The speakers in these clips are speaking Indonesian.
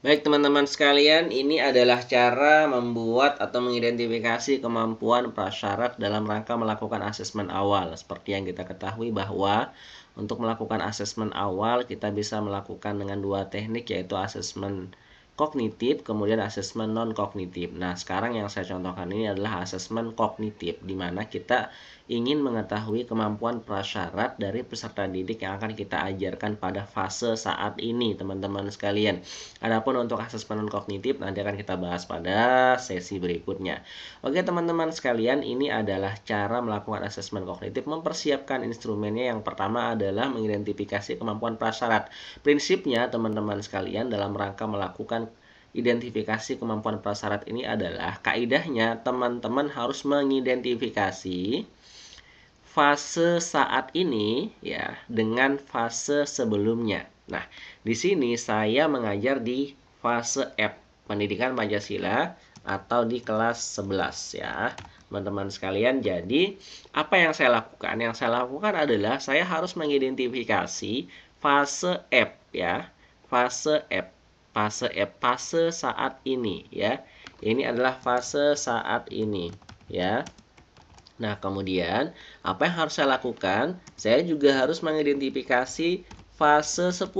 Baik teman-teman sekalian, ini adalah cara membuat atau mengidentifikasi kemampuan prasyarat dalam rangka melakukan asesmen awal. Seperti yang kita ketahui bahwa untuk melakukan asesmen awal kita bisa melakukan dengan dua teknik, yaitu asesmen kognitif kemudian asesmen non kognitif. Nah, sekarang yang saya contohkan ini adalah asesmen kognitif, di mana kita ingin mengetahui kemampuan prasyarat dari peserta didik yang akan kita ajarkan pada fase saat ini, teman-teman sekalian. Adapun untuk asesmen non kognitif nanti akan kita bahas pada sesi berikutnya. Oke, teman-teman sekalian, ini adalah cara melakukan asesmen kognitif. Mempersiapkan instrumennya, yang pertama adalah mengidentifikasi kemampuan prasyarat. Prinsipnya, teman-teman sekalian, dalam rangka melakukan identifikasi kemampuan prasyarat ini adalah kaidahnya teman-teman harus mengidentifikasi fase saat ini ya dengan fase sebelumnya. Nah, di sini saya mengajar di fase F, Pendidikan Pancasila, atau di kelas 11 ya, teman-teman sekalian. Jadi, apa yang saya lakukan? Yang saya lakukan adalah saya harus mengidentifikasi fase F ya. Fase F. Fase saat ini ya. Ini adalah fase saat ini ya. Nah, kemudian apa yang harus saya lakukan? Saya juga harus mengidentifikasi fase 10.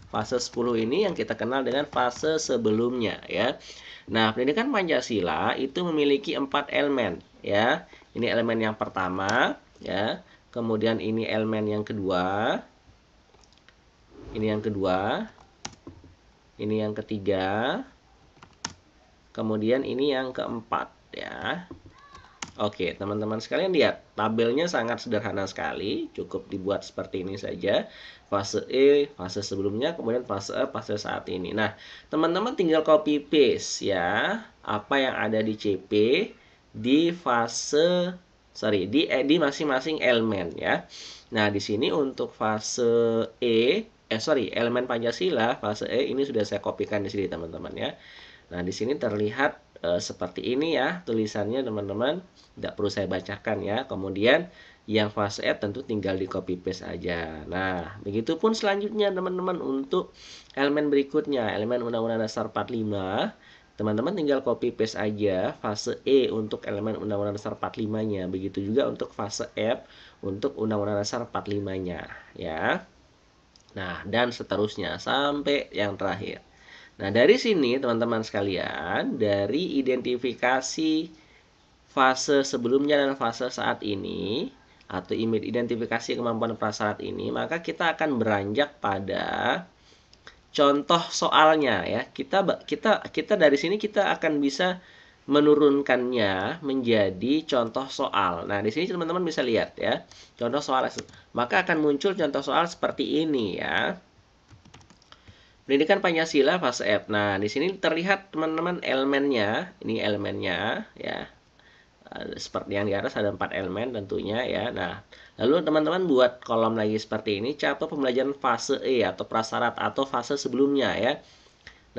Fase 10 ini yang kita kenal dengan fase sebelumnya ya. Nah, pendidikan Pancasila itu memiliki 4 elemen ya. Ini elemen yang pertama ya. Kemudian ini elemen yang kedua. Ini yang kedua. Ini yang ketiga. Kemudian ini yang keempat ya. Oke, teman-teman sekalian lihat, tabelnya sangat sederhana sekali, cukup dibuat seperti ini saja. Fase E, fase sebelumnya, kemudian fase E, fase saat ini. Nah, teman-teman tinggal copy paste ya, apa yang ada di CP di fase di masing-masing elemen ya. Nah, di sini untuk fase elemen Pancasila, fase E ini sudah saya kopikan di sini, teman-teman ya. Nah, di sini terlihat seperti ini ya tulisannya, teman-teman. Tidak perlu saya bacakan ya. Kemudian yang fase F tentu tinggal di copy paste aja. Nah, begitupun selanjutnya teman-teman untuk elemen berikutnya, elemen Undang-Undang Dasar 45. Teman-teman tinggal copy paste aja fase E untuk elemen Undang-Undang Dasar 45-nya. Begitu juga untuk fase F untuk Undang-Undang Dasar 45-nya ya. Nah, dan seterusnya sampai yang terakhir. Nah, dari sini teman-teman sekalian, dari identifikasi fase sebelumnya dan fase saat ini, atau identifikasi kemampuan prasyarat ini, maka kita akan beranjak pada contoh soalnya ya. Kita dari sini kita akan bisa menurunkannya menjadi contoh soal. Nah, di sini teman-teman bisa lihat ya, contoh soal. Maka akan muncul contoh soal seperti ini ya. Pendidikan Pancasila fase F. Nah, di sini terlihat teman-teman elemennya. Ini elemennya ya. Seperti yang di atas ada 4 elemen tentunya ya. Nah, lalu teman-teman buat kolom lagi seperti ini, catat pembelajaran fase E atau prasyarat atau fase sebelumnya ya.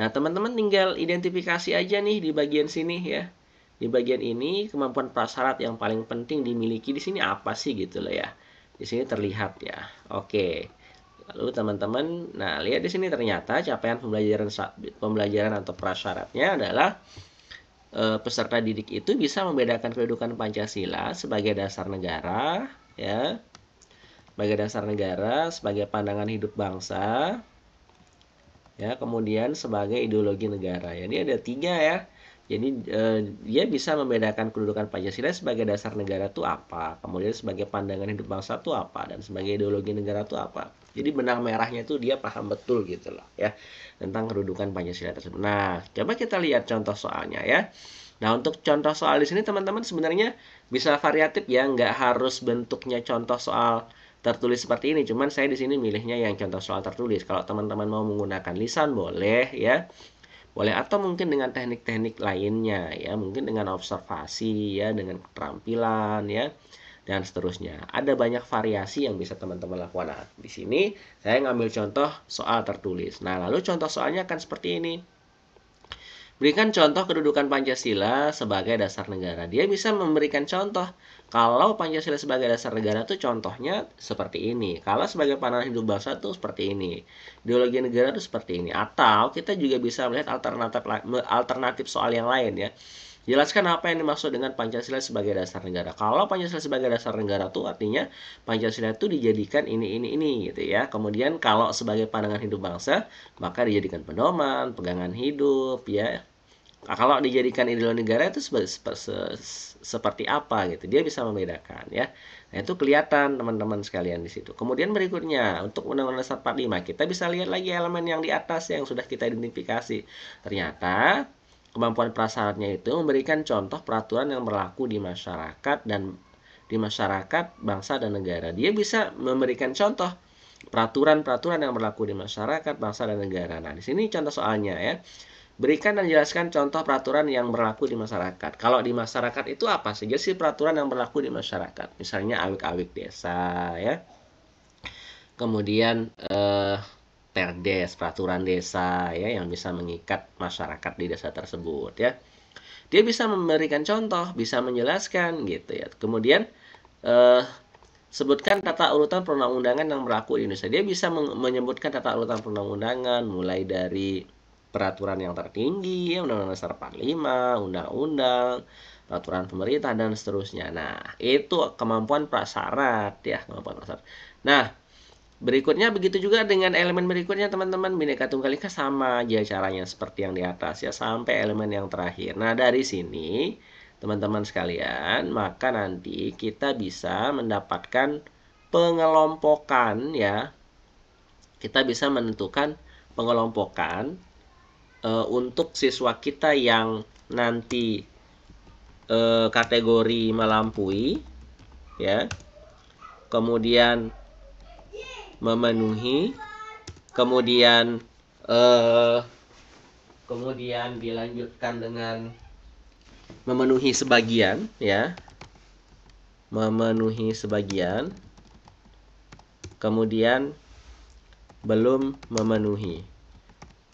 Nah, teman-teman tinggal identifikasi aja nih di bagian sini ya. Di bagian ini kemampuan prasyarat yang paling penting dimiliki di sini apa sih gitu loh ya. Di sini terlihat ya. Oke. Lalu teman-teman, nah lihat di sini ternyata capaian pembelajaran atau prasyaratnya adalah peserta didik itu bisa membedakan kedudukan Pancasila sebagai dasar negara, ya, sebagai dasar negara, sebagai pandangan hidup bangsa, ya, kemudian sebagai ideologi negara. Jadi ada 3 ya. Jadi dia bisa membedakan kedudukan Pancasila sebagai dasar negara itu apa, kemudian sebagai pandangan hidup bangsa itu apa, dan sebagai ideologi negara itu apa. Jadi benang merahnya itu dia paham betul gitu loh ya tentang kedudukan Pancasila tersebut. Nah, coba kita lihat contoh soalnya ya. Nah, untuk contoh soal di sini teman-teman sebenarnya bisa variatif ya, nggak harus bentuknya contoh soal tertulis seperti ini. Cuman saya di sini milihnya yang contoh soal tertulis. Kalau teman-teman mau menggunakan lisan boleh ya. Boleh, atau mungkin dengan teknik-teknik lainnya ya, mungkin dengan observasi ya, dengan keterampilan ya, dan seterusnya. Ada banyak variasi yang bisa teman-teman lakukan. Nah, di sini saya ngambil contoh soal tertulis. Nah, lalu contoh soalnya akan seperti ini. Berikan contoh kedudukan Pancasila sebagai dasar negara. Dia bisa memberikan contoh Kalau Pancasila sebagai dasar negara tuh contohnya seperti ini. Kalau sebagai pandangan hidup bangsa tuh seperti ini. Ideologi negara tuh seperti ini. Atau kita juga bisa melihat alternatif soal yang lain ya. Jelaskan apa yang dimaksud dengan Pancasila sebagai dasar negara. Kalau Pancasila sebagai dasar negara tuh artinya Pancasila itu dijadikan ini gitu ya. Kemudian kalau sebagai pandangan hidup bangsa, maka dijadikan pedoman, pegangan hidup ya. Nah, kalau dijadikan ideologi negara itu seperti apa gitu, dia bisa membedakan ya. Nah, itu kelihatan teman-teman sekalian di situ. Kemudian berikutnya untuk Undang-Undang Dasar 45 kita bisa lihat lagi elemen yang di atas yang sudah kita identifikasi. Ternyata kemampuan prasyaratnya itu memberikan contoh peraturan yang berlaku di masyarakat dan di masyarakat, bangsa dan negara. Dia bisa memberikan contoh peraturan-peraturan yang berlaku di masyarakat, bangsa dan negara. Nah, di sini contoh soalnya ya. Berikan dan jelaskan contoh peraturan yang berlaku di masyarakat. Kalau di masyarakat itu apa saja sih peraturan yang berlaku di masyarakat? Misalnya awik-awik desa ya. Kemudian perdes, peraturan desa ya yang bisa mengikat masyarakat di desa tersebut ya. Dia bisa memberikan contoh, bisa menjelaskan gitu ya. Kemudian sebutkan tata urutan perundang-undangan yang berlaku di Indonesia. Dia bisa menyebutkan tata urutan perundang-undangan mulai dari peraturan yang tertinggi, ya, Undang-Undang Dasar 45, undang-undang, peraturan pemerintah dan seterusnya. Nah, itu kemampuan prasyarat ya, kemampuan prasyarat. Nah, berikutnya begitu juga dengan elemen berikutnya teman-teman, Bhinneka Tunggal Ika sama aja caranya seperti yang di atas ya sampai elemen yang terakhir. Nah, dari sini teman-teman sekalian, maka nanti kita bisa mendapatkan pengelompokan ya. Kita bisa menentukan pengelompokan untuk siswa kita yang nanti kategori melampaui ya, kemudian memenuhi, kemudian dilanjutkan dengan memenuhi sebagian ya, memenuhi sebagian, kemudian belum memenuhi.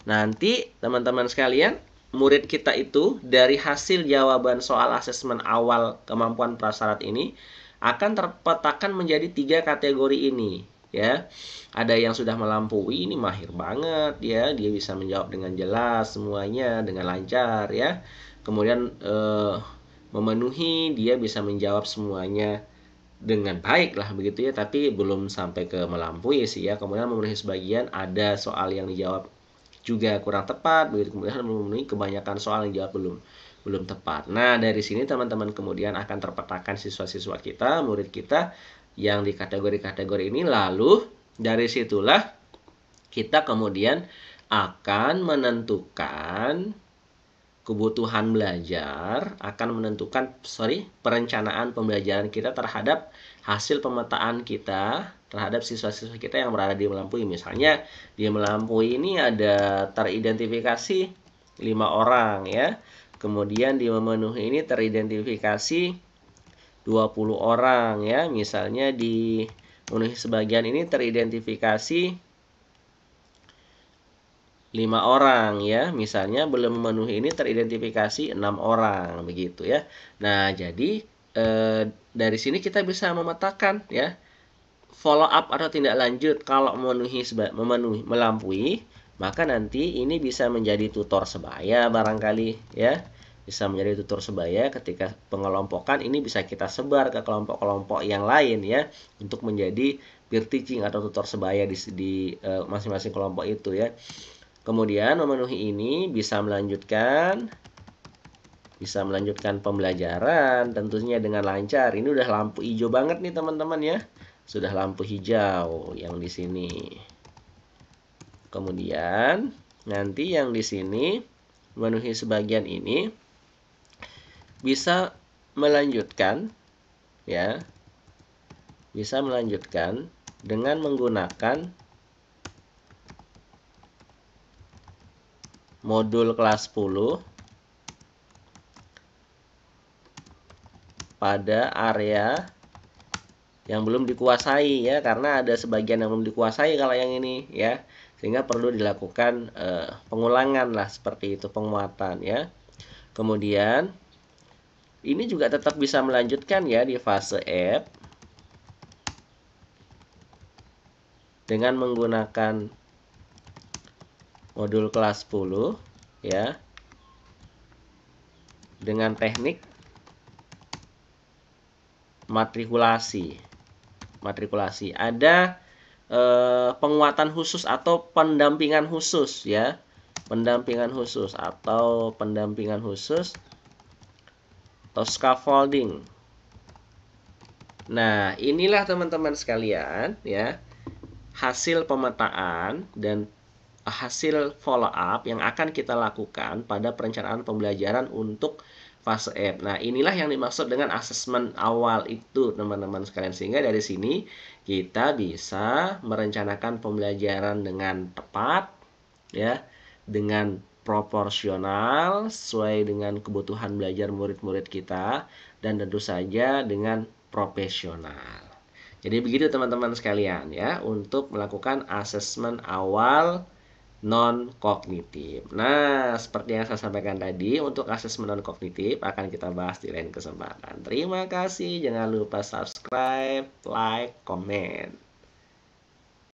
Nanti teman-teman sekalian, murid kita itu dari hasil jawaban soal asesmen awal kemampuan prasyarat ini akan terpetakan menjadi 3 kategori ini ya. Ada yang sudah melampaui, ini mahir banget ya, dia bisa menjawab dengan jelas semuanya dengan lancar ya. Kemudian memenuhi, dia bisa menjawab semuanya dengan baik lah begitu ya, tapi belum sampai ke melampaui sih ya. Kemudian memenuhi sebagian, ada soal yang dijawab juga kurang tepat begitu, kemudian memenuhi kebanyakan soal yang jawab belum tepat. Nah, dari sini teman-teman kemudian akan terpetakan siswa-siswa kita, murid kita yang di kategori-kategori ini, lalu dari situlah kita kemudian akan menentukan kebutuhan belajar, akan menentukan perencanaan pembelajaran kita terhadap hasil pemetaan kita terhadap siswa-siswa kita yang berada di melampaui. Misalnya di melampaui ini ada teridentifikasi 5 orang ya. Kemudian di memenuhi ini teridentifikasi 20 orang ya. Misalnya di memenuhi sebagian ini teridentifikasi 5 orang ya, misalnya belum memenuhi ini teridentifikasi 6 orang begitu ya. Nah, jadi dari sini kita bisa memetakan ya follow up atau tindak lanjut. Kalau memenuhi melampaui, maka nanti ini bisa menjadi tutor sebaya barangkali ya. Bisa menjadi tutor sebaya ketika pengelompokan ini bisa kita sebar ke kelompok-kelompok yang lain ya untuk menjadi peer teaching atau tutor sebaya di masing-masing kelompok itu ya. Kemudian memenuhi ini bisa melanjutkan pembelajaran tentunya dengan lancar. Ini udah lampu hijau banget nih teman-teman ya. Sudah lampu hijau yang di sini. Kemudian nanti yang di sini memenuhi sebagian ini bisa melanjutkan ya. Bisa melanjutkan dengan menggunakan modul kelas 10 pada area yang belum dikuasai ya, karena ada sebagian yang belum dikuasai kalau yang ini ya, sehingga perlu dilakukan pengulangan lah seperti itu, penguatan ya. Kemudian ini juga tetap bisa melanjutkan ya di fase F dengan menggunakan modul kelas 10 ya, dengan teknik matrikulasi. Ada penguatan khusus atau pendampingan khusus ya, pendampingan khusus atau scaffolding. Nah, inilah teman-teman sekalian ya, hasil pemetaan dan hasil follow up yang akan kita lakukan pada perencanaan pembelajaran untuk fase F. Nah, inilah yang dimaksud dengan asesmen awal itu, teman-teman sekalian. Sehingga dari sini kita bisa merencanakan pembelajaran dengan tepat ya, dengan proporsional sesuai dengan kebutuhan belajar murid-murid kita, dan tentu saja dengan profesional. Jadi begitu teman-teman sekalian ya, untuk melakukan asesmen awal non-kognitif. Nah, seperti yang saya sampaikan tadi, untuk asesmen non-kognitif akan kita bahas di lain kesempatan. Terima kasih, jangan lupa subscribe, like, komen.